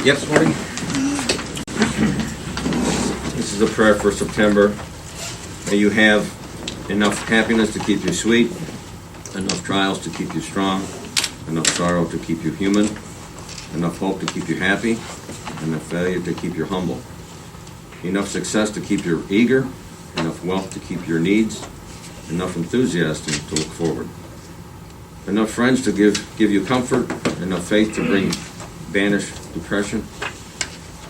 Yep. This is a prayer for September. May you have enough happiness to keep you sweet, enough trials to keep you strong, enough sorrow to keep you human, enough hope to keep you happy, enough failure to keep you humble, enough success to keep you eager, enough wealth to keep your needs, enough enthusiasm to look forward, enough friends to give you comfort, enough faith to banish depression,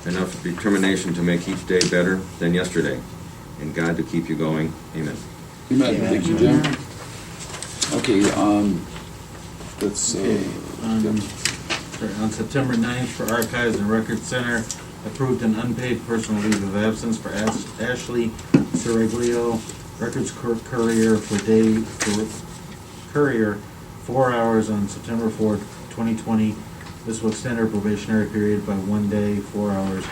enough determination to make each day better than yesterday, and God to keep you going. Amen. Amen. Thank you, Jim. Okay, let's on September 9th for Archives and Records Center, approved an unpaid personal leave of absence for Ashley Siriglio, Records Courier Courier, 4 hours on September 4th, 2020. This will extend her probationary period by 1 day, 4 hours.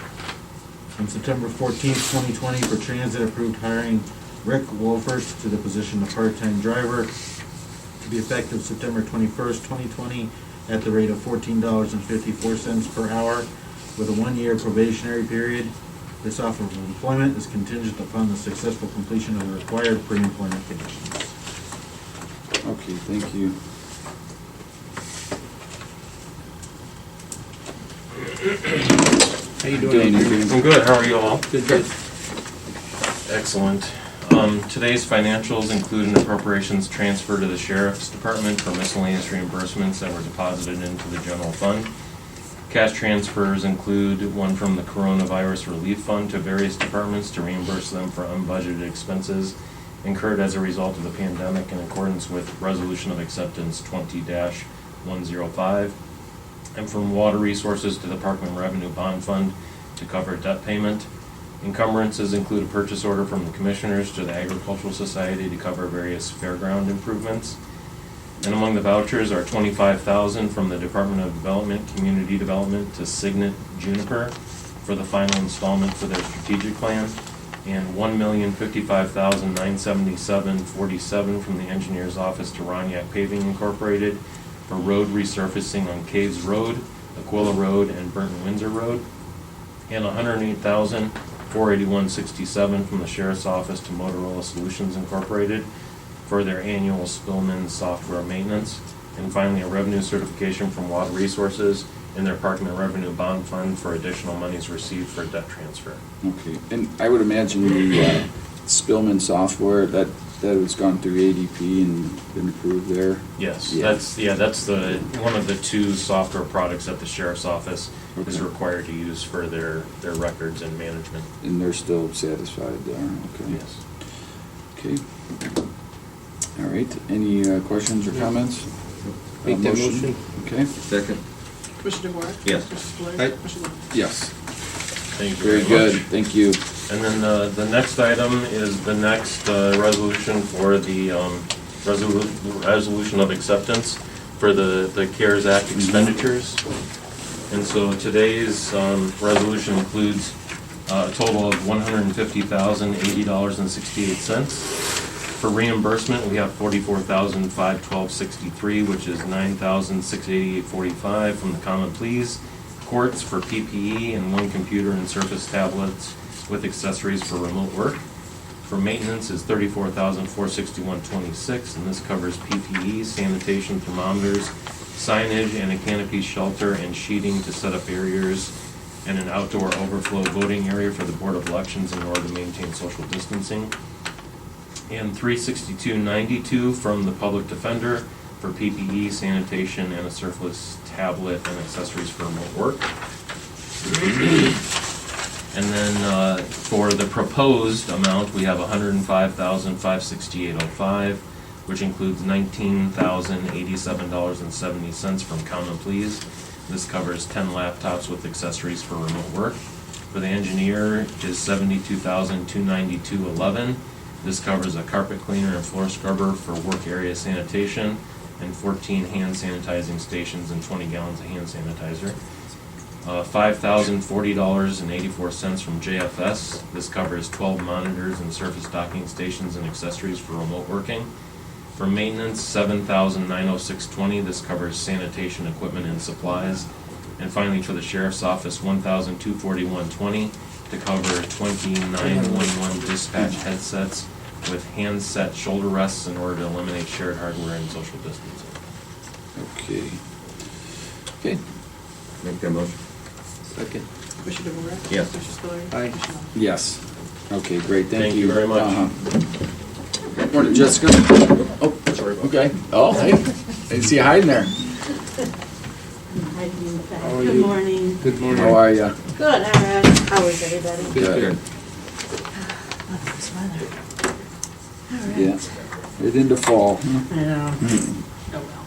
On September 14th, 2020, for Transit, approved hiring Rick Wolfert to the position of part-time driver to be effective September 21st, 2020, at the rate of $14.54 per hour with a 1-year probationary period. This offer of employment is contingent upon the successful completion of the required pre-employment conditions. okay, thank you. How you doing? Danny, I'm good. How are you all? Good. Excellent. Today's financials include an appropriations transfer to the Sheriff's Department for miscellaneous reimbursements that were deposited into the general fund. Cash transfers include one from the Coronavirus Relief Fund to various departments to reimburse them for unbudgeted expenses incurred as a result of the pandemic in accordance with Resolution of Acceptance 20-105, and from Water Resources to the Parkland Revenue Bond Fund to cover debt payment. Encumbrances include a purchase order from the Commissioners to the Agricultural Society to cover various fairground improvements. And among the vouchers are $25,000 from the Department of Development, Community Development to Signet Juniper for the final installment for their strategic plan, and $1,055,977.47 from the Engineer's Office to Roniak Paving Incorporated for road resurfacing on Caves Road, Aquila Road, and Burton Windsor Road, and $108,481.67 from the Sheriff's Office to Motorola Solutions Incorporated for their annual Spillman software maintenance. And finally, a revenue certification from Water Resources in their Parkland Revenue Bond Fund for additional monies received for debt transfer. Okay, and I would imagine the Spillman software, that has gone through ADP and been approved there? Yes, Yeah. that's the one of the two software products that the Sheriff's Office is Okay. required to use for their records and management. And they're still satisfied there, okay. Yes. Okay. All right, any questions or comments? Make that motion. Okay, Second? Commissioner DeWark? Yes. Commissioner Spillier? Aye. Commissioner Levin? yes, Thank you very much. good, thank you. And then the next item is the next resolution for the resolution of acceptance for the CARES Act expenditures. And so today's resolution includes a total of $150,080.68. For reimbursement, we have $44,512.63, which is $9,688.45 from the Common Pleas Courts for PPE and 1 computer and Surface tablets with accessories for remote work. For maintenance is $34,461.26, and this covers PPE, sanitation, thermometers, signage, and a canopy shelter and sheeting to set up barriers and an outdoor overflow voting area for the Board of Elections in order to maintain social distancing. And $362.92 from the Public Defender for PPE, sanitation, and a Surface tablet and accessories for remote work. And then for the proposed amount, we have $105,568.05, which includes $19,087.70 from Common Pleas. This covers 10 laptops with accessories for remote work. For the engineer is $72,292.11. This covers a carpet cleaner and floor scrubber for work area sanitation and 14 hand sanitizing stations and 20 gallons of hand sanitizer. $5,040.84 from JFS. This covers 12 monitors and surface docking stations and accessories for remote working. For maintenance, $7,906.20. This covers sanitation equipment and supplies. And finally, for the sheriff's office, $1,241.20 to cover 2911 dispatch headsets with handset shoulder rests in order to eliminate shared hardware and social distancing. Okay. Okay. Make that motion. Second. Commissioner DeWark? Yes. Commissioner Spillier? Aye. Commissioner Levesey? Yes. Okay, great, thank you. Thank you very much. Morning, Jessica. Oh, Sorry about okay. Oh, hey, I didn't see you hiding there. Hiding in the back. How are Good you? morning. Good morning. How are you? Good, all right. How is everybody? Good. Oh, this weather. All right. Yeah. Right into fall. I know. Oh, well.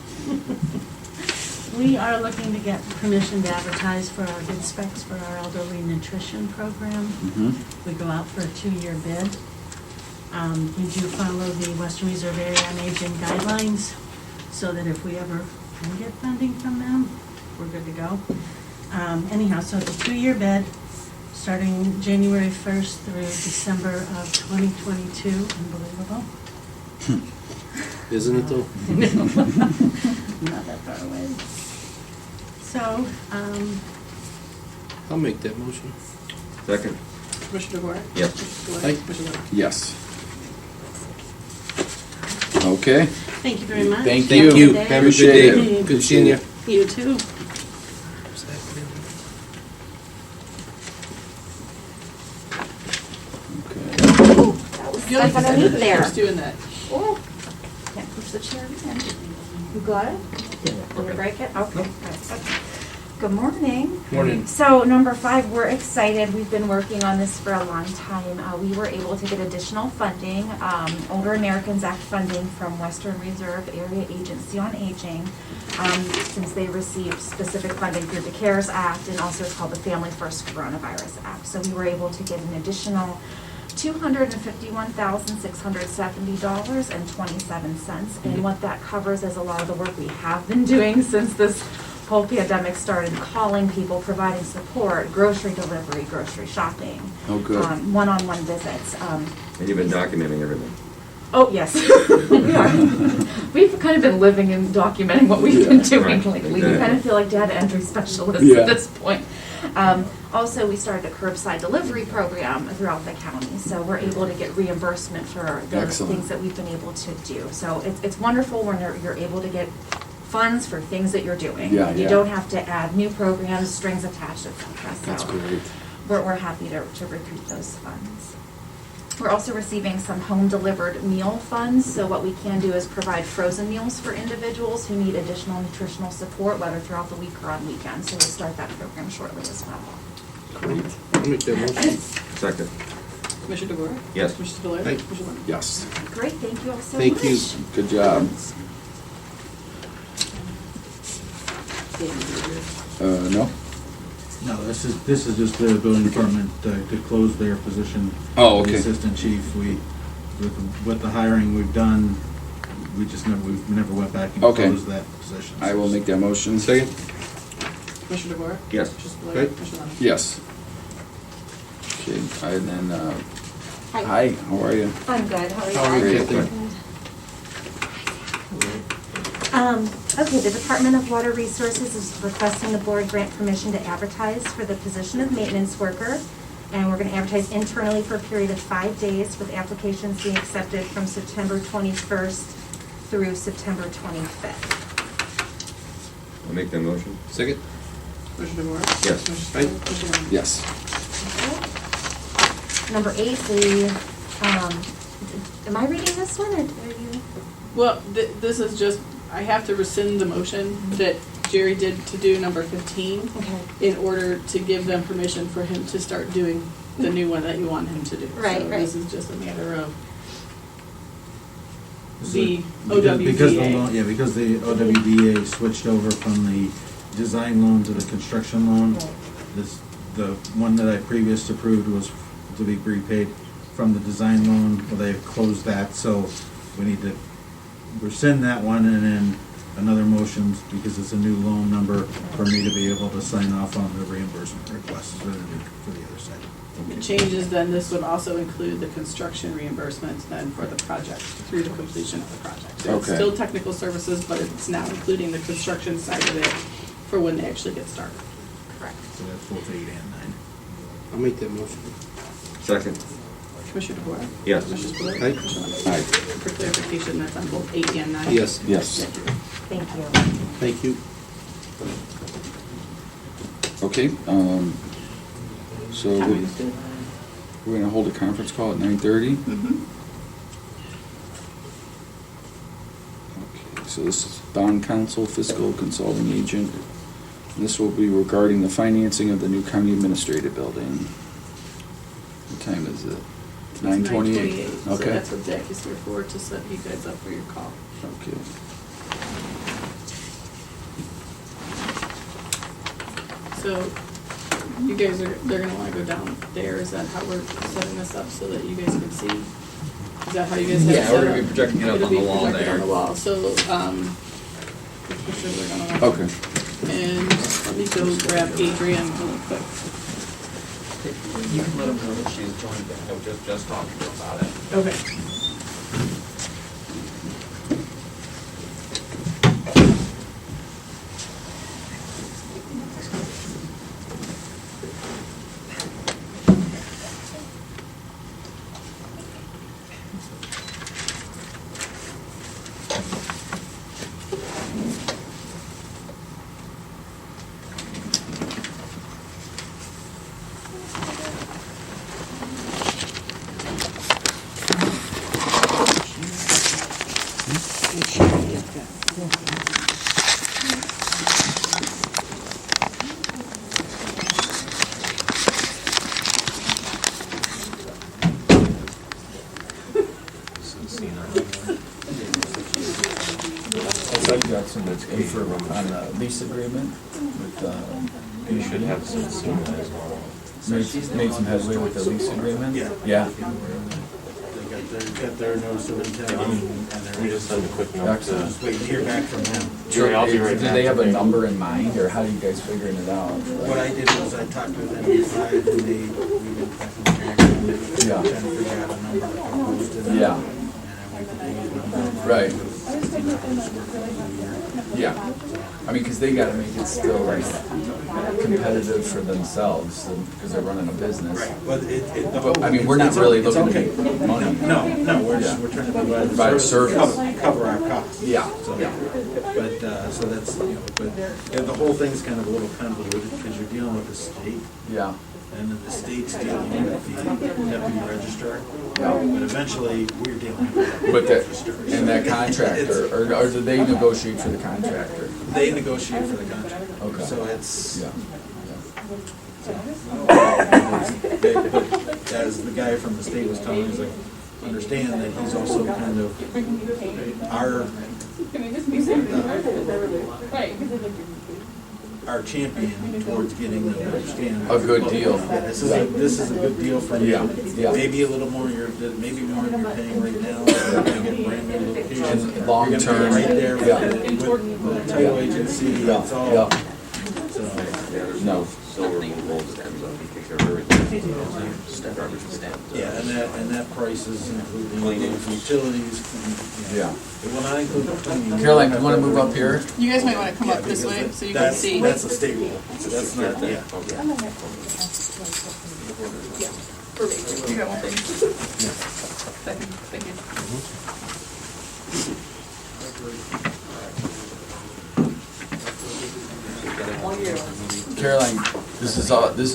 We are looking to get permission to advertise for our bid specs for our elderly nutrition program. Mm-hmm. We go out for a 2-year bid. We do follow the Western Reserve Area on Aging guidelines, so that if we ever can get funding from them, we're good to go. Anyhow, so it's a 2-year bid, starting January 1st through December of 2022. Unbelievable. Isn't it though? Not that far away. So, I'll make that motion. Second. Commissioner DeWark? Yes. Commissioner Aye. Spillier? Commissioner Levesey? Yes. Okay. Thank you very much. Thank Have a you. good day. Have a good Appreciate day. it. Good seeing you. You too. Okay. Stuff underneath there. Who's doing that? Oh, can't push the chair in. You good? Did you break it? Okay, good. Okay. Good morning. Morning. So number 5, we're excited. We've been working on this for a long time. We were able to get additional funding, Older Americans Act funding from Western Reserve Area Agency on Aging, since they received specific funding through the CARES Act, and also it's called the Family First Coronavirus Act. So we were able to get an additional $251,670.27. And what that covers is a lot of the work we have been doing since this whole pandemic started, calling people, providing support, grocery delivery, grocery shopping. Oh, good. One-on-one visits. And you've been documenting everything. Oh, yes, we are. We've kind of been living and documenting what we've been doing Right, lately. We exactly. kind of feel like data entry specialists Yeah. at this point. Also, we started a curbside delivery program throughout the county, so we're able to get reimbursement for the Excellent. things that we've been able to do. So it's wonderful when you're able to get funds for things that you're doing. Yeah, And you yeah. don't have to add new programs, strings attached, et cetera. That's So great. we're happy to recoup those funds. We're also receiving some home-delivered meal funds, so what we can do is provide frozen meals for individuals who need additional nutritional support, whether throughout the week or on weekends, so we'll start that program shortly as well. Great. I'll make that motion. Second. Commissioner DeWark? Yes. Commissioner Spillier? Aye. Commissioner Levesey? Yes. Great, thank you all so Thank much. you. Good job. No? No, this is just the building department to close their position. Oh, The okay. assistant chief, with the hiring we've done, we've never went back and Okay. closed that position. I will make that motion. Second. Commissioner DeWark? Yes. Commissioner Spillier? Aye. Commissioner Levesey? Yes. Okay, and then, Hi. hi, how are you? I'm good, how are you? How are you, Great. Captain? Okay, the Department of Water Resources is requesting the board grant permission to advertise for the position of maintenance worker. And we're gonna advertise internally for a period of 5 days, with applications being accepted from September 21st through September 25th. I'll make that motion. Second. Commissioner DeWark? Yes. Commissioner Aye. Spillier? Commissioner Levesey? Yes. Number 8, am I reading this one, or are you? Well, this is just, I have to rescind the motion that Jerry did to do number 15 Okay. in order to give them permission for him to start doing the new one that you want him to do. Right, So right. this is just a matter of This is- the because the OWDA. loan- Yeah, because the OWDA switched over from the design loan to the construction loan. The one that I previously approved was to be prepaid from the design loan. Well, they've closed that, so we need to rescind that one, and then another motion, because it's a new loan number, for me to be able to sign off on the reimbursement request for the other side. The changes, then this would also include the construction reimbursements then for the project, through the completion of the project. So it's Okay. still technical services, but it's now including the construction side of it for when they actually get started. So that's both 8 and 9. I'll make that motion. Second. Commissioner DeWark? Yes. Commissioner Spillier? Aye. Commissioner Levesey? Aye. For clarification, that's on both 8 and 9? Yes. Yes. Thank you. Thank you. Okay, so we're gonna hold a conference call at 9:30. Mm-hmm. Okay, so this is bond counsel, fiscal consulting agent. And this will be regarding the financing of the new county administrative building. What time is it? It's 9:28. So Okay. that's what Zach is here for, to set you guys up for your call. Okay. So you guys they're gonna wanna go down there, is that how we're setting this up, so that you guys can see? Is that how you guys have it Yeah, set we're gonna up? be projecting it up It'll on the be wall projected there. on the wall, so, the pictures are gonna. Okay. And let me go grab Adrian really quick. You can let them know that she's joined back. I was just talking to her about it. Okay. I've got some info on the lease agreement with, You should have some soon as well. made some headway with the lease agreement? Yeah. Yeah. They got their notice of intent, and Let me just send a quick note Excellent. to just waiting to hear back from them. Jerry. I'll be right Do back. they have a number in mind, or how are you guys figuring it out? What I did was I talked with them inside, and we went back and forth, Yeah. trying to figure out a number to propose to them. Yeah. And then we proposed a number. Right. $1,600 worth of a year. Yeah. I mean, because they gotta make it still like competitive for themselves, because they're running a business. Right, but the But, whole. I mean, we're not it's really okay. looking to It's make money. No, we're Yeah. we're trying to provide Provide a service, service. cover our costs. Yeah. So, but, so that's, but, yeah, the whole thing's kind of a little convoluted, because you're dealing with the state, Yeah. and then the state's dealing with the deputy registrar. Yeah. But eventually, we're dealing with the But that, registrar. and that contractor, or do they negotiate for the contractor? They negotiate for the contract. Okay. So it's, Yeah. but as the guy from the state was telling me, he's like, understand that he's also kind of our champion towards getting them to understand. A good deal. Yeah, this is a good deal for you. Yeah, yeah. Maybe a little more, maybe more than you're paying right now. You're gonna get brand new locations. And long You're gonna term, be right there yeah. with the title agency. Yeah, It's all. yeah. So, No. yeah, and that price is including utilities. Yeah. It will not include the cleaning. Caroline, you wanna move up here? You guys might wanna come up Yeah, this because way, so you can that's- see. That's a state rule. So that's not, yeah. Perfect. You got one thing? Thank you. Caroline, this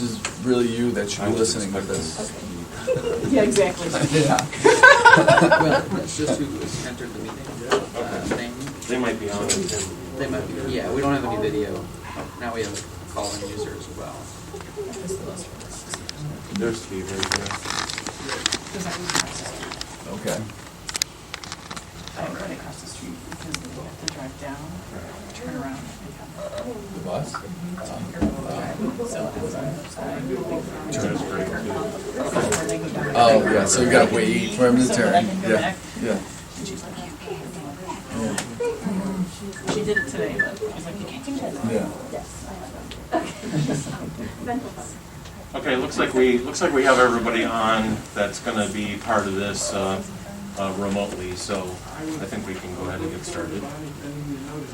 is really you that should be listening to this. Yeah, exactly. Yeah. Well, it's just who was entered the meeting. Name. They might be on it. They might be, yeah, we don't have any video. Now we have a call-in user as well. There's Steve right there. Okay. I'm right across the street because they have to drive down, turn around and come. The bus? Oh, yeah, so you gotta wait for him to turn. Yeah, yeah. And she's like, you can't. She did it today, but I was like, you can't do that. Yeah. Okay, looks like we have everybody on that's gonna be part of this remotely, so I think we can go ahead and get started.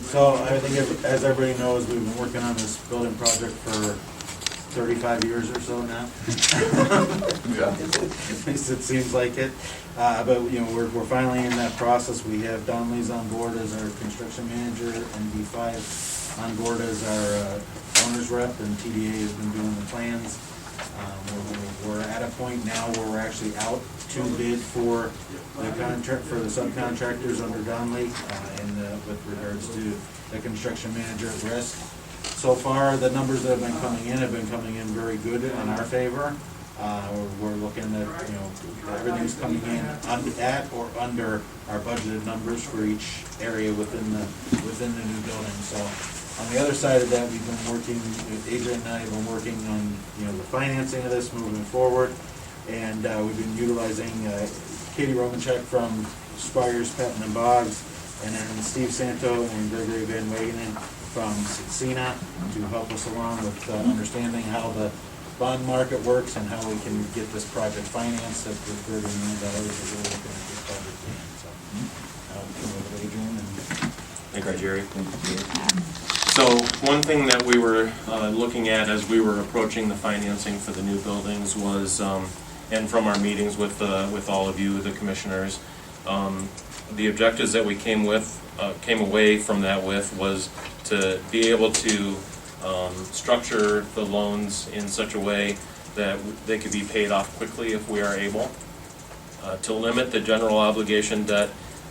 So I think, as everybody knows, we've been working on this building project for 35 years or so now. Yeah. At least it seems like it. But, you know, we're finally in that process. We have Donley's on board as our construction manager and D5 on board as our owner's rep, and TDA has been doing the plans. We're at a point now where we're actually out to bid for the contract, for the subcontractors under Donley, with regards to the construction manager at risk. So far, the numbers that have been coming in very good in our favor. We're looking at, you know, everything's coming in at or under our budgeted numbers for each area within the new building. So on the other side of that, we've been working, Adrian and I have been working on, you know, the financing of this moving forward. And we've been utilizing Katie Romanchek from Squires, Patton and Boggs, and then Steve Santo and Gregory Van Wagenen from Cena to help us along with understanding how the bond market works and how we can get this project financed at the $30 million that we're looking at this project in. So I'll turn it over to Adrian. Thank you, Jerry. So one thing that we were looking at as we were approaching the financing for the new buildings was, and from our meetings with all of you, the commissioners, the objectives that we came away from that with was to be able to structure the loans in such a way that they could be paid off quickly if we are able, to limit the general obligation debt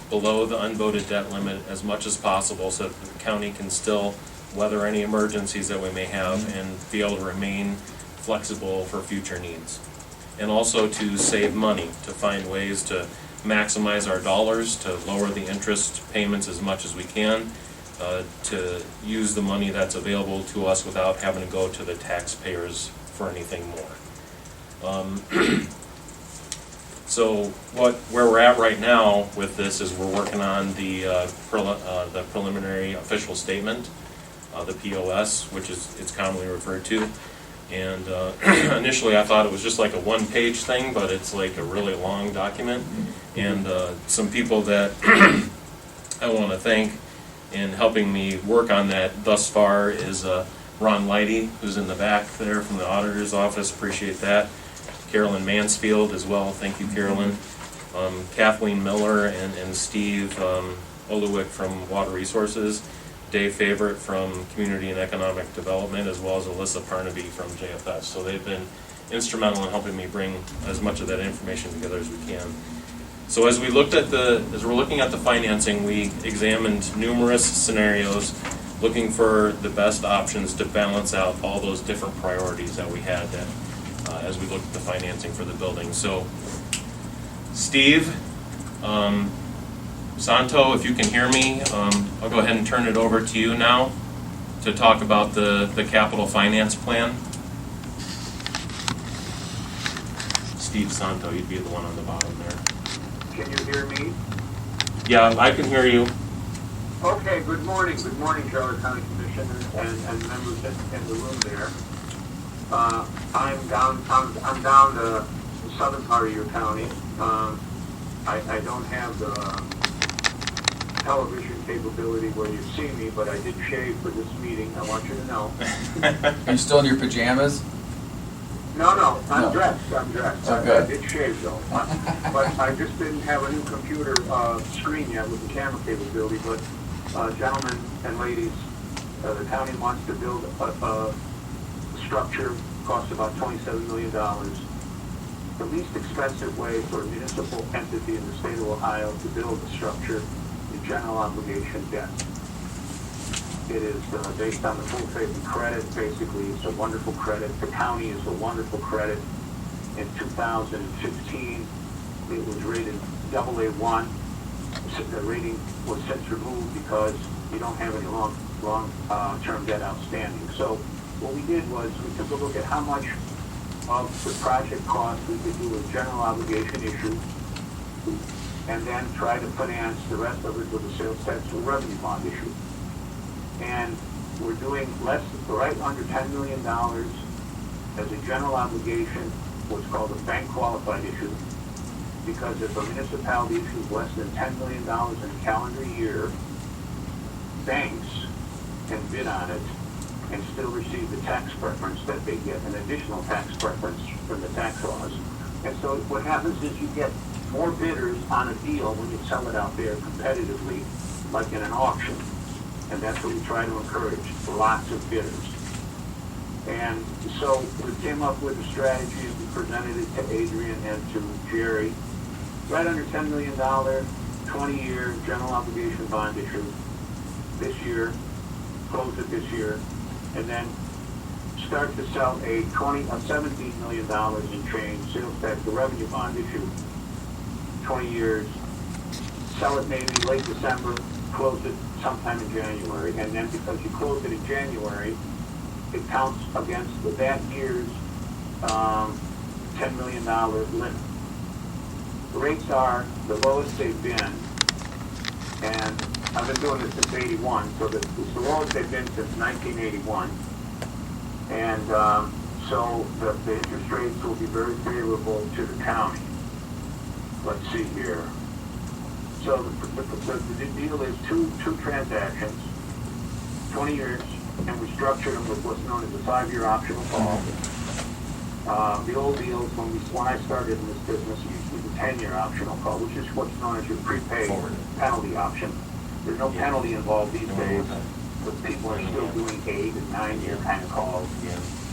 below the unvoted debt limit as much as possible so that the county can still weather any emergencies that we may have and be able to remain flexible for future needs. And also to save money, to find ways to maximize our dollars, to lower the interest payments as much as we can, to use the money that's available to us without having to go to the taxpayers for anything more. So where we're at right now with this is we're working on the preliminary official statement, the POS, which it's commonly referred to. And initially I thought it was just like a one-page thing, but it's like a really long document. And some people that I want to thank in helping me work on that thus far is Ron Leidy, who's in the back there from the auditor's office. Appreciate that. Carolyn Mansfield as well. Thank you, Carolyn. Kathleen Miller and Steve Oluwick from Water Resources. Dave Favorite from Community and Economic Development, as well as Alyssa Parnaby from JFS. So they've been instrumental in helping me bring as much of that information together as we can. So as we're looking at the financing, we examined numerous scenarios, looking for the best options to balance out all those different priorities that we had as we looked at the financing for the building. So, Steve, Santo, if you can hear me, I'll go ahead and turn it over to you now to talk about the capital finance plan. Steve Santo, you'd be the one on the bottom there. Can you hear me? Yeah, I can hear you. Okay, good morning. Good morning, Charlotte County Commissioners and members in the room there. I'm down the southern part of your county. I don't have the television capability where you see me, but I did shave for this meeting. I want you to know. Are you still in your pajamas? No, I'm No. dressed. Okay. I did shave though. But I just didn't have a new computer screen yet with the camera capability. But gentlemen and ladies, the county wants to build a structure, costs about $27 million. The least expensive way for a municipal entity in the state of Ohio to build a structure is general obligation debt. It is based on the full faith and credit. Basically, it's a wonderful credit. The county is a wonderful credit. In 2015, it was rated AA1. The rating was since removed because you don't have any long-term debt outstanding. So what we did was we took a look at how much of the project cost we could do a general obligation issue, and then try to finance the rest of it with a sales tax or revenue bond issue. And we're doing right under $10 million as a general obligation, what's called a bank qualified issue, because if a municipality issues less than $10 million in a calendar year, banks can bid on it and still receive the tax preference that they get, an additional tax preference from the tax laws. And so what happens is you get more bidders on a deal when you sell it out there competitively, like in an auction. And that's what we try to encourage, lots of bidders. And so we came up with a strategy and we presented it to Adrian and to Jerry. Right under $10 million, 20-year general obligation bond issue this year, close it this year, and then start to sell a $17 million in change sales tax to revenue bond issue, 20 years, sell it maybe late December, close it sometime in January, and then because you close it in January, it counts against that year's $10 million limit. The rates are the lowest they've been, and I've been doing this since '81, so it's the lowest they've been since 1981. And so the interest rates will be very favorable to the county. Let's see here. So the deal is two transactions, 20 years, and we structured them with what's known as a 5-year optional call. The old deals, when I started in this business, used to be the 10-year optional call, which is what's known as your prepaid penalty option. There's no penalty involved these days, but people are still doing 8 and 9-year kind of calls.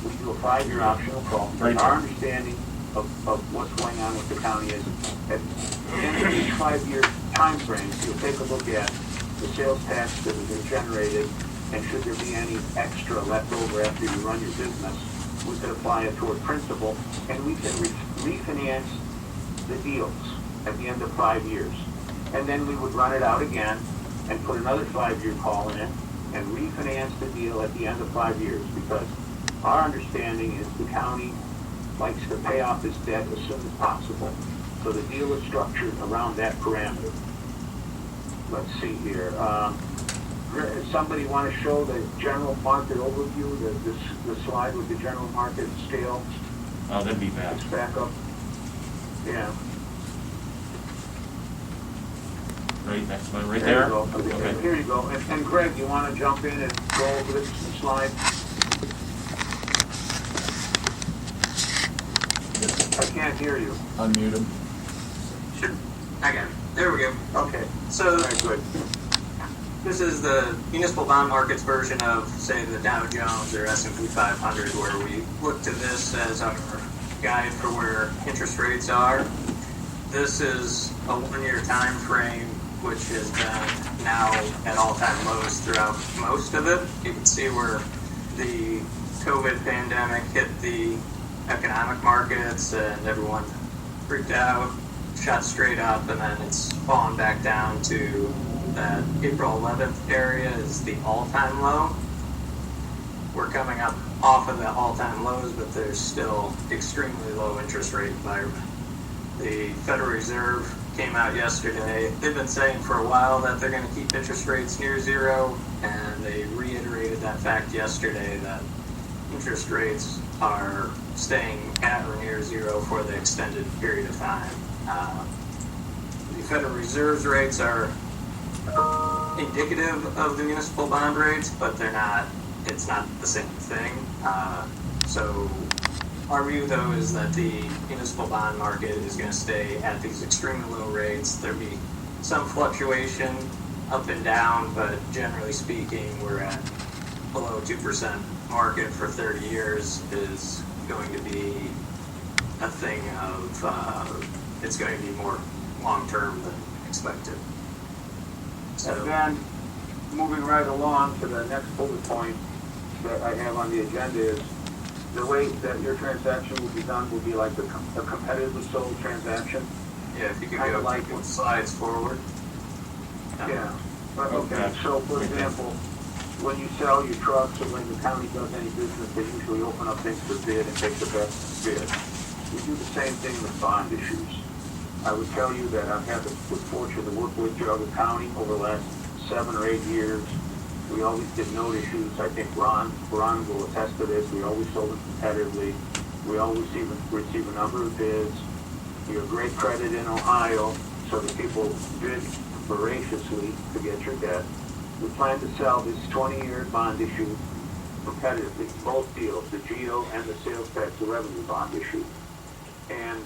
We do a 5-year optional call. Our understanding of what's going on with the county is at the end of each 5-year time frame, you'll take a look at the sales tax that has been generated, and should there be any extra left over after you run your business, we can apply it toward principal, and we can refinance the deals at the end of 5 years. And then we would run it out again and put another 5-year call in it and refinance the deal at the end of 5 years, because our understanding is the county likes to pay off its debt as soon as possible. So the deal is structured around that parameter. Let's see here. Somebody want to show the general market overview, the slide with the general market scale? Oh, that'd be bad. Let's back up. Yeah. Right next one, right There there? you go. Okay. Here you go. And Greg, you want to jump in and go over this slide? I can't hear you. Unmute him. Sure. I got it. There we go. Okay. So Very good. this is the municipal bond markets version of, say, the Dow Jones or S&P 500, where we look to this as our guide for where interest rates are. This is a 1-year time frame, which has been now at all-time lows throughout most of it. You can see where the COVID pandemic hit the economic markets and everyone freaked out, shot straight up, and then it's fallen back down to that April 11th area is the all-time low. We're coming up off of the all-time lows, but there's still extremely low interest rate environment. The Federal Reserve came out yesterday. They've been saying for a while that they're going to keep interest rates near zero, and they reiterated that fact yesterday that interest rates are staying at or near zero for the extended period of time. The Federal Reserve's rates are indicative of the municipal bond rates, but they're not. It's not the same thing. So our view, though, is that the municipal bond market is going to stay at these extremely low rates. There'll be some fluctuation up and down, but generally speaking, we're at below 2% market for 30 years is going to be a thing of, it's going to be more long-term than expected. So And then, moving right along to the next bullet point that I have on the agenda is the way that your transaction will be done will be like a competitively sold transaction. yeah, if you could Kinda go like like it. slides forward. Yeah. But, okay, so for example, when you sell your trucks or when the county does any business, they usually open up things for bid and take the best bid. We do the same thing with bond issues. I would tell you that I've had the good fortune to work with Geauga County over the last 7 or 8 years. We always did note issues. I think Ron will attest to this. We always sold them competitively. We always receive a number of bids. We have great credit in Ohio, so that people bid voraciously to get your debt. We plan to sell this 20-year bond issue competitively, both deals, the GEO and the sales tax revenue bond issue. And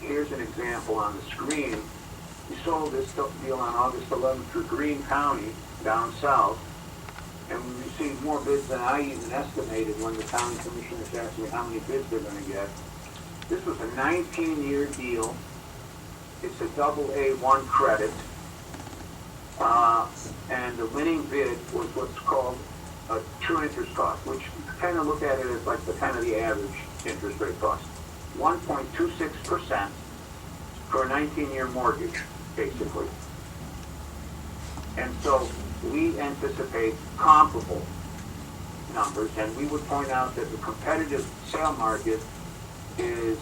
here's an example on the screen. We sold this deal on August 11th to Greene County down south, and we received more bids than I even estimated when the county commissioners asked me how many bids they're going to get. This was a 19-year deal. It's a double A1 credit, and the winning bid was what's called a true interest cost, which you kind of look at it as like the kind of the average interest rate cost, 1.26% for a 19-year mortgage, basically. And so we anticipate comparable numbers, and we would point out that the competitive sale market is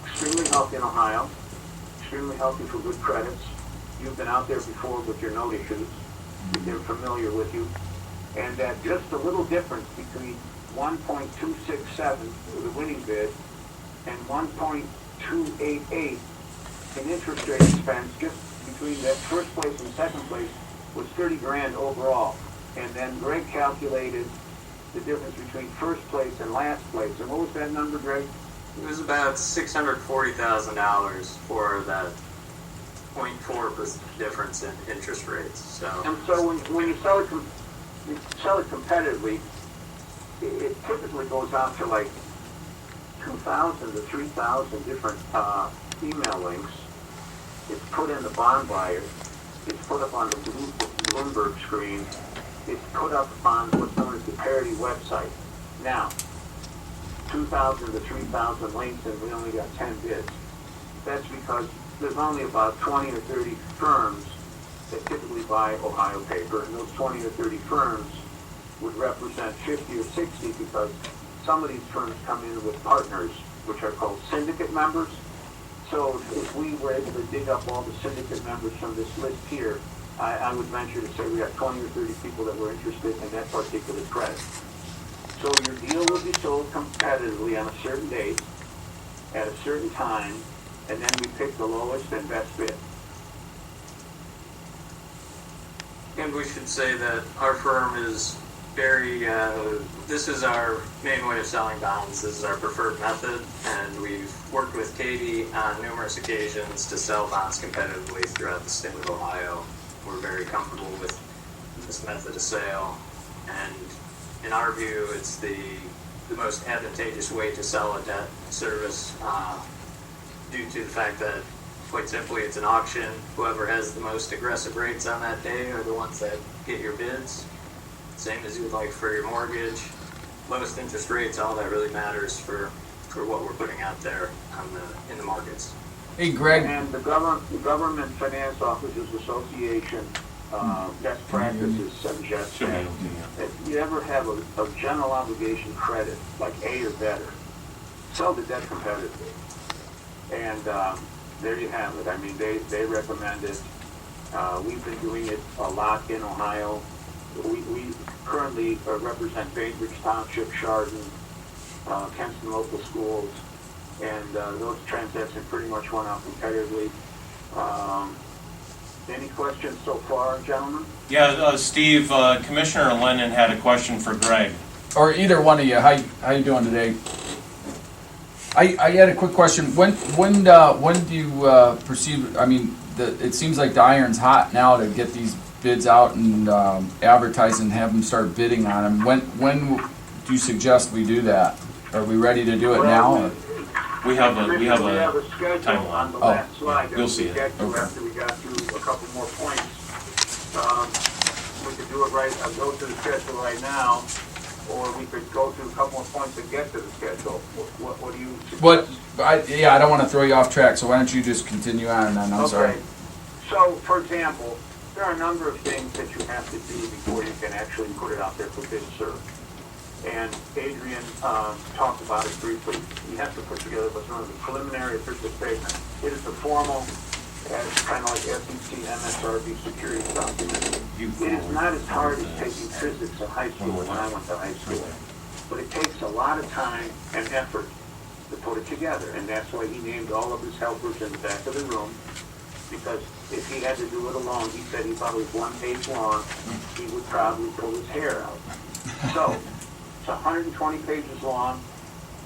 extremely healthy in Ohio, extremely healthy for good credits. You've been out there before with your note issues. They're familiar with you. And that just a little difference between 1.267 for the winning bid and 1.288 in interest rate expense, just between that first place and second place, was 30 grand overall. And then Greg calculated the difference between first place and last place. And what was that number, Greg? It was about $640,000 for that 0.4% difference in interest rates. So, and so when you sell it competitively, it typically goes out to like 2,000 to 3,000 different email links. It's put in the bond buyer. It's put up on the Bloomberg screen. It's put up on what's known as the parity website. Now, 2,000 to 3,000 links, and we only got 10 bids. That's because there's only about 20 or 30 firms that typically buy Ohio paper, and those 20 or 30 firms would represent 50 or 60 because some of these firms come in with partners, which are called syndicate members. So if we were able to dig up all the syndicate members from this list here, I would venture to say we got 20 or 30 people that were interested in that particular credit. So your deal will be sold competitively on a certain date, at a certain time, and then we pick the lowest and best bid. and we should say that our firm is very, this is our main way of selling bonds. This is our preferred method, and we've worked with Katie on numerous occasions to sell bonds competitively throughout the state of Ohio. We're very comfortable with this method of sale, and in our view, it's the most advantageous way to sell a debt service due to the fact that, quite simply, it's an auction. Whoever has the most aggressive rates on that day are the ones that get your bids. Same as you would like for your mortgage. Lowest interest rates, all that really matters for what we're putting out there in the markets. Hey, Greg. And the Government Finance Officers Association best practices suggest that if you ever have a general obligation credit, like A or better, sell the debt competitively. And there you have it. I mean, they recommend it. We've been doing it a lot in Ohio. We currently represent Bainbridge Township, Chardon, Kenston Local Schools, and those transactions pretty much went out competitively. Any questions so far, gentlemen? Yeah, Steve, Commissioner Lennon had a question for Greg. Or either one of you. How you doing today? I had a quick question. When do you perceive? I mean, it seems like the iron's hot now to get these bids out and advertise and have them start bidding on them. When do you suggest we do that? Are we ready to do it now? We have a schedule timeline. on the last slide. You'll see it. After we got through a couple more points, we could do it right. I'll go to the schedule right now, or we could go through a couple more points and get to the schedule. What do you suggest? I don't want to throw you off track, so why don't you just continue on, and I'm sorry. So, for example, there are a number of things that you have to do before you can actually put it out there for bid serve. And Adrian talked about it briefly. You have to put together what's known as a preliminary official statement. It is a formal, kind of like SEC, MSRB security document. It is not as hard as taking physics in high school when I went to high school. But it takes a lot of time and effort to put it together. And that's why he named all of his helpers in the back of the room. Because if he had to do it alone, he said he thought it was one page long, he would probably pull his hair out. So, it's 120 pages long.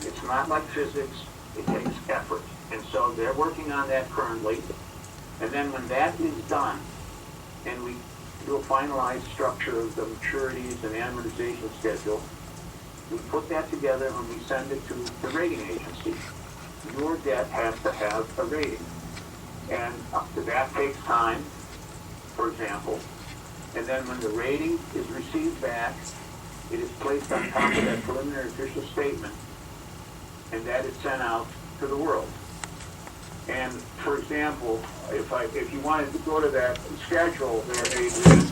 It's not like physics. It takes effort. And so they're working on that currently. And then when that is done, and we do a finalized structure of the maturities and amortization schedule, we put that together and we send it to the rating agency. Your debt has to have a rating. And that takes time, for example. And then when the rating is received back, it is placed on top of that preliminary official statement, and that is sent out to the world. And for example, if you wanted to go to that schedule there, Adrian,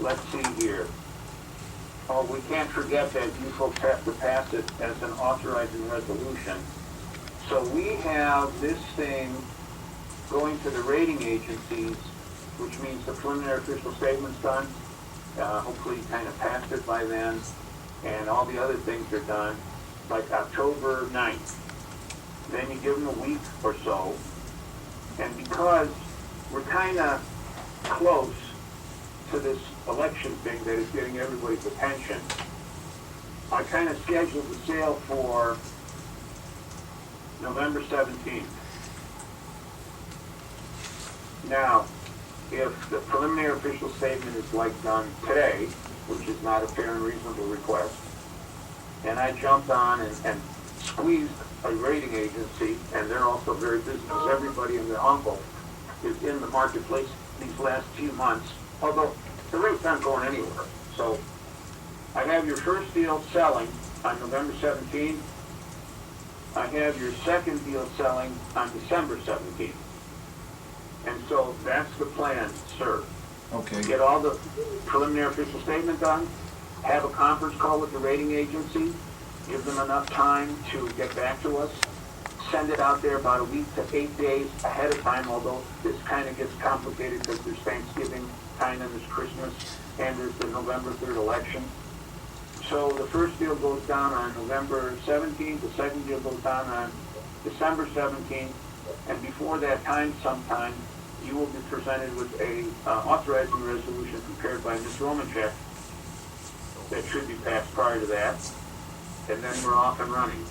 let's see here. Oh, we can't forget that you folks have to pass it as an authorizing resolution. So we have this thing going to the rating agencies, which means the preliminary official statement's done. Hopefully you kind of passed it by then, and all the other things are done, like October 9th. Then you give them a week or so, and because we're kind of close to this election thing that is getting everybody's attention, I kind of scheduled the sale for November 17th. Now, if the preliminary official statement is like done today, which is not a fair and reasonable request, and I jumped on and squeezed a rating agency, and they're also very busy because everybody and their uncle is in the marketplace these last few months, although the rate's not going anywhere. So I have your first deal selling on November 17th. I have your second deal selling on December 17th. And so that's the plan, sir. Okay. Get all the preliminary official statement done, have a conference call with the rating agency, give them enough time to get back to us, send it out there about a week to 8 days ahead of time, although this kind of gets complicated because there's Thanksgiving time and there's Christmas and there's the November 3rd election. So the first deal goes down on November 17th, the second deal goes down on December 17th, and before that time sometime, you will be presented with a authorizing resolution prepared by Ms. Romanchek that should be passed prior to that, and then we're off and running.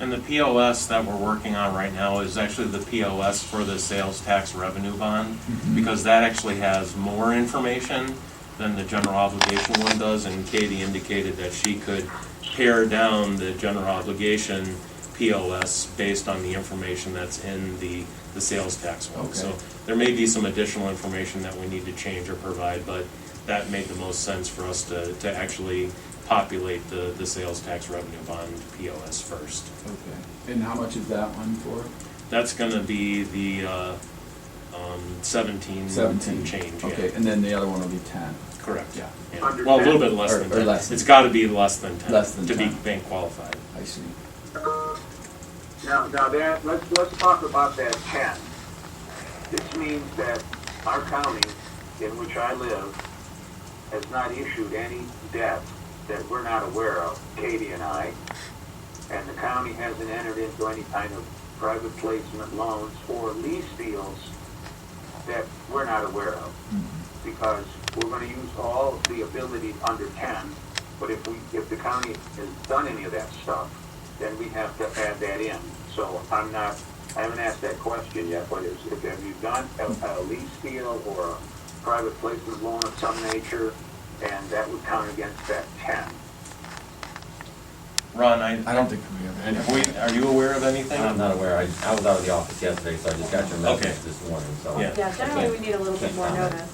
And the POS that we're working on right now is actually the POS for the sales tax revenue bond, because that actually has more information than the general obligation one does, and Katie indicated that she could pare down the general obligation POS based on the information that's in the sales tax one. Okay. So there may be some additional information that we need to change or provide, but that made the most sense for us to actually populate the sales tax revenue bond POS first. Okay. And how much is that one for? That's gonna be the 17 17 change. Okay, Yeah. and then the other one will be 10. Correct. Yeah. Yeah. Under Well, a little 10? bit less Or- than or 10. less than It's 10. got to be less than 10 Less than to 10. be bank qualified. I see. Now that, let's talk about that 10. This means that our county, in which I live, has not issued any debt that we're not aware of, Katie and I, and the county hasn't entered into any kind of private placement loans or lease deals that we're not aware of, because we're going to use all of the ability under 10, but if the county has done any of that stuff, then we have to add that in. So I haven't asked that question yet, but have you done a lease deal or a private placement loan of some nature, and that would count against that 10? Ron, I don't think we have. are you aware of anything? I'm not aware. I was out of the office yesterday, so I just got your message Okay. this morning, so. Yeah. Yeah, generally we need a little bit more notice.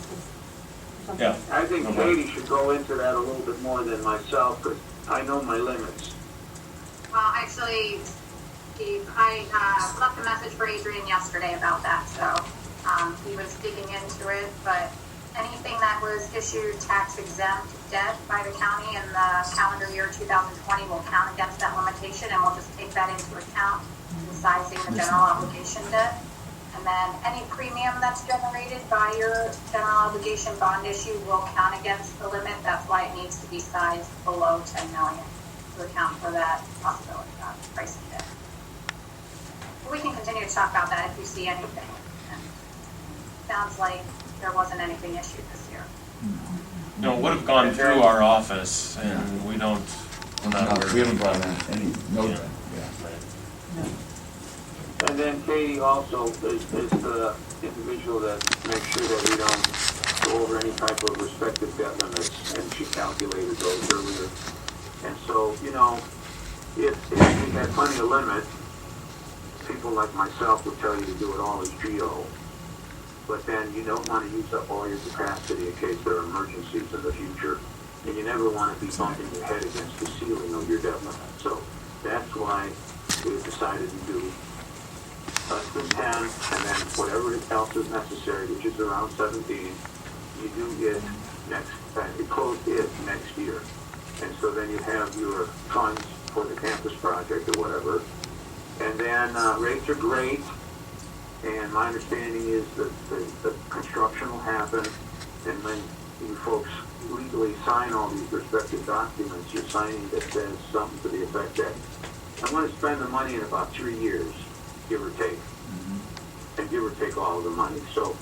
Yeah. I think Okay. Katie should go into that a little bit more than myself, because I know my limits. Well, actually, Steve, I left a message for Adrian yesterday about that, so he was digging into it, but anything that was issued tax exempt debt by the county in the calendar year 2020 will count against that limitation, and we'll just take that into account in sizing the general obligation debt. And then any premium that's generated by your general obligation bond issue will count against the limit. That's why it needs to be sized below 10 million to account for that possibility of pricing debt. We can continue to talk about that if you see anything. And sounds like there wasn't anything issued this year. No, it would have gone through our office, and we don't, we're not aware. We haven't gotten any, no, Yeah. yeah. And then Katie also is the individual that makes sure that we don't go over any type of respective debt limits, and she calculated those earlier. And so, you know, if we had plenty of limit, people like myself would tell you to do it all as GO. But then you don't want to use up all your capacity in case there are emergencies in the future. And you never want to be bumping your head against the ceiling of your debt limit. So that's why we decided to do less than 10, and then whatever else is necessary, which is around 17, you do it next, you close it next year. And so then you have your funds for the campus project or whatever. And then rates are great, and my understanding is that the construction will happen, and when you folks legally sign all these respective documents, you're signing that says something to the effect that I'm going to spend the money in about 3 years, give or take, and give or take all of the money. So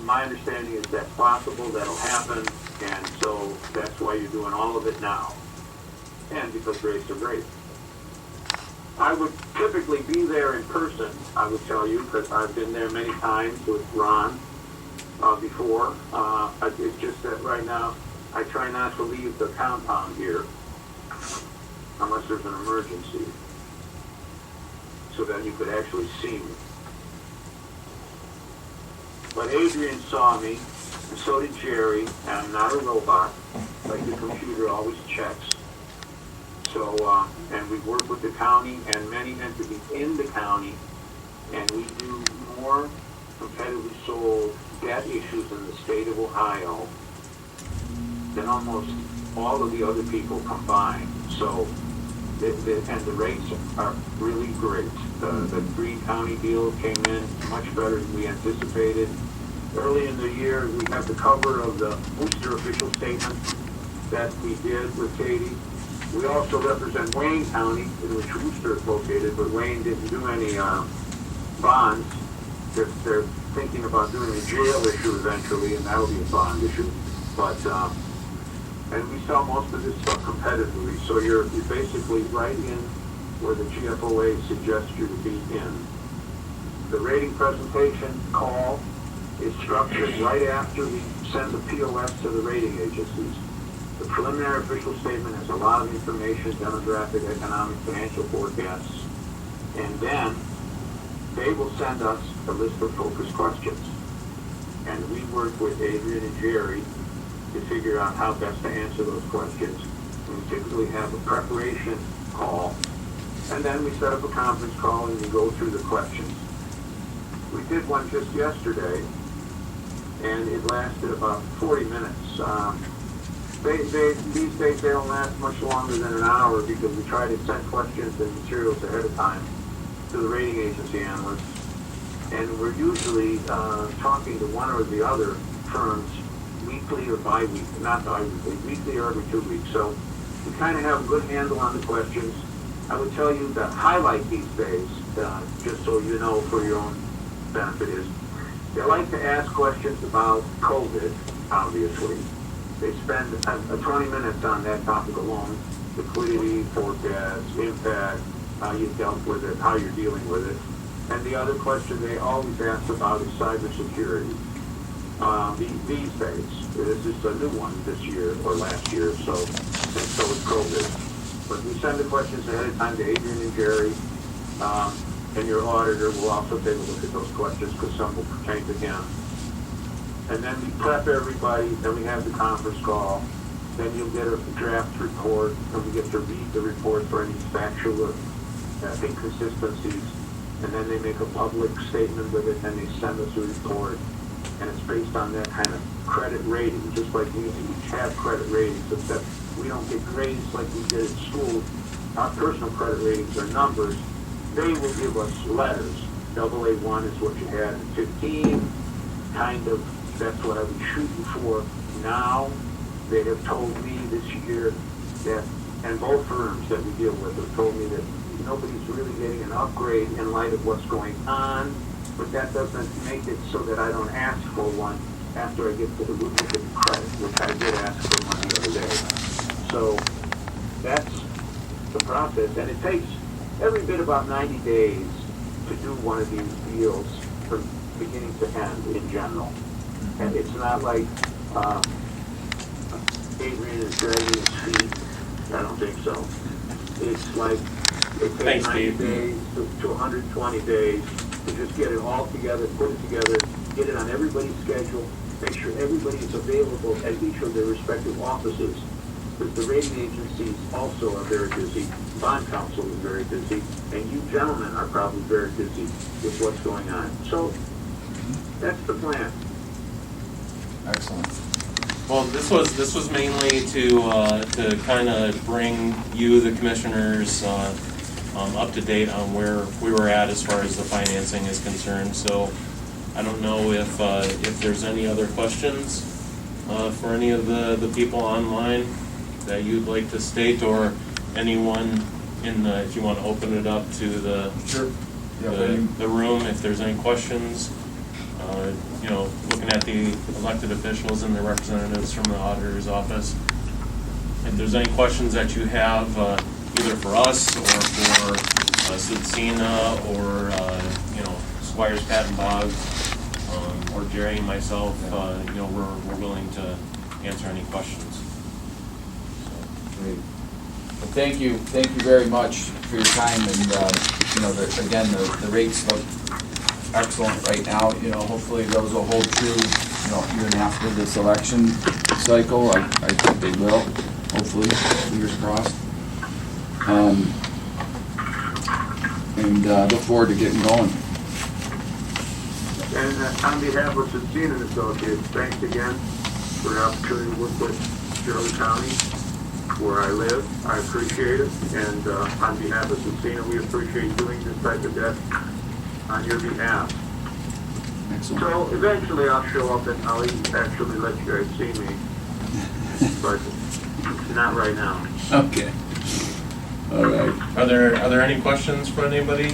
my understanding is that's possible, that'll happen, and so that's why you're doing all of it now, and because rates are great. I would typically be there in person, I would tell you, because I've been there many times with Ron before. It's just that right now, I try not to leave the compound here unless there's an emergency, so that you could actually see me. But Adrian saw me, and so did Jerry, and I'm not a robot, like the computer always checks. So, and we work with the county and many entities in the county, and we do more competitively sold debt issues in the state of Ohio than almost all of the other people combined. So, and the rates are really great. The Greene County deal came in much better than we anticipated. Early in the year, we have the cover of the Worcester official statement that we did with Katie. We also represent Wayne County, in which Worcester is located, but Wayne didn't do any bonds. They're thinking about doing a jail issue eventually, and that'll be a bond issue. But and we sell most of this stuff competitively, so you're basically right in where the GFOA suggests you to be in. The rating presentation call is structured right after we send the POS to the rating agencies. The preliminary official statement has a lot of information, demographic, economic, financial forecasts, and then they will send us a list of focus questions. And we work with Adrian and Jerry to figure out how best to answer those questions. And we typically have a preparation call, and then we set up a conference call and we go through the questions. We did one just yesterday, and it lasted about 40 minutes. These days they don't last much longer than an hour because we try to send questions and materials ahead of time to the rating agency analysts. And we're usually talking to one or the other firms weekly or bi-weekly, not bi-weekly, weekly or every 2 weeks. So we kind of have a good handle on the questions. I would tell you the highlight these days, just so you know for your own benefit, is they like to ask questions about COVID, obviously. They spend 20 minutes on that topic alone: liquidity, forecast, impact, how you dealt with it, how you're dealing with it. And the other question they always ask about is cybersecurity. These days, this is a new one this year or last year, so is COVID. But we send the questions ahead of time to Adrian and Jerry, and your auditor will also take a look at those questions because some will pertain to him. And then we prep everybody, then we have the conference call, then you'll get a draft report, and we get to read the report for any factual inconsistencies, and then they make a public statement with it, and they send us a report, and it's based on that kind of credit rating, just like we each have credit ratings, except we don't get grades like we did at school. Our personal credit ratings are numbers. They will give us letters. AA1 is what you had at 15, kind of. That's what I was shooting for. Now, they have told me this year that, and both firms that we deal with have told me that nobody's really getting an upgrade in light of what's going on, but that doesn't make it so that I don't ask for one. after I get the credit, which I did ask for money the other day. So that's the process, and it takes every bit about 90 days to do one of these deals from beginning to end in general. And it's not like Adrian is dragging his feet. I don't think so. It's like it takes Thanks, 90 Steve. days to 120 days to just get it all together, put it together, get it on everybody's schedule, make sure everybody is available at each of their respective offices. Because the rating agencies also are very busy, bond counsel is very busy, and you gentlemen are probably very busy with what's going on. So that's the plan. Excellent. Well, this was mainly to kind of bring you, the commissioners, up to date on where we were at as far as the financing is concerned. So I don't know if there's any other questions for any of the people online that you'd like to state, or anyone if you want to open it up to the Sure. the room, if there's any questions. Looking at the elected officials and the representatives from the auditor's office. If there's any questions that you have, either for us or for Sudsina or Squires, Pat and Boggs, or Jerry and myself, we're willing to answer any questions. Great. Well, thank you very much for your time, and again, the rates look excellent right now. Hopefully those will hold true, even after this election cycle. I think they will. Hopefully, fingers crossed. And look forward to getting going. And on behalf of Sudsina and Associates, thanks again for the opportunity to work with Shirley County, where I live. I appreciate it. And on behalf of Sudsina, we appreciate doing this type of debt on your behalf. Excellent. So eventually I'll show up and I'll actually let you guys see me. But not right now. Okay. All right. Are there any questions for anybody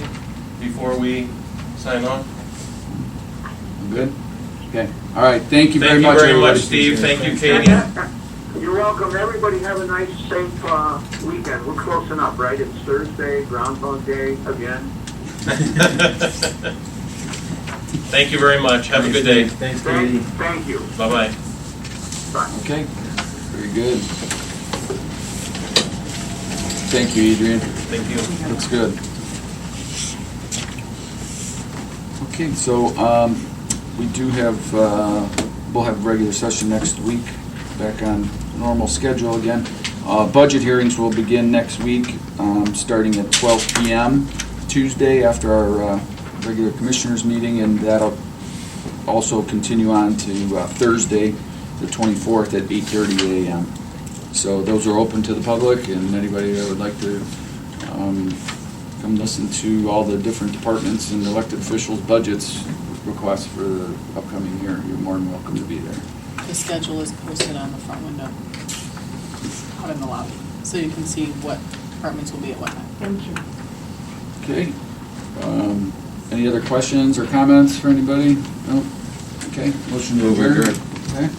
before we sign off? Good? Okay. All right. Thank you very much. Thank you very much, everybody. Steve. Thank you, Katie. You're welcome. Everybody have a nice, safe weekend. We're close enough, right? It's Thursday, Groundhog Day again. Thank you very much. Have a good day. Thanks, Katie. Thank you. Bye-bye. Bye. Okay. Very good. Thank you, Adrian. Thank you. Looks good. Okay, so we do have, we'll have regular session next week, back on normal schedule again. Budget hearings will begin next week, starting at 12 p.m. Tuesday after our regular commissioners meeting, and that'll also continue on to Thursday, the 24th at 8:30 a.m. So those are open to the public, and anybody that would like to come listen to all the different departments and elected officials' budgets requests for the upcoming year, you're more than welcome to be there. The schedule is posted on the front window, out in the lobby, so you can see what departments will be at what time. Thank you. Okay. Any other questions or comments for anybody? No? Okay. Motion to Move adjourn. adjourned. Okay.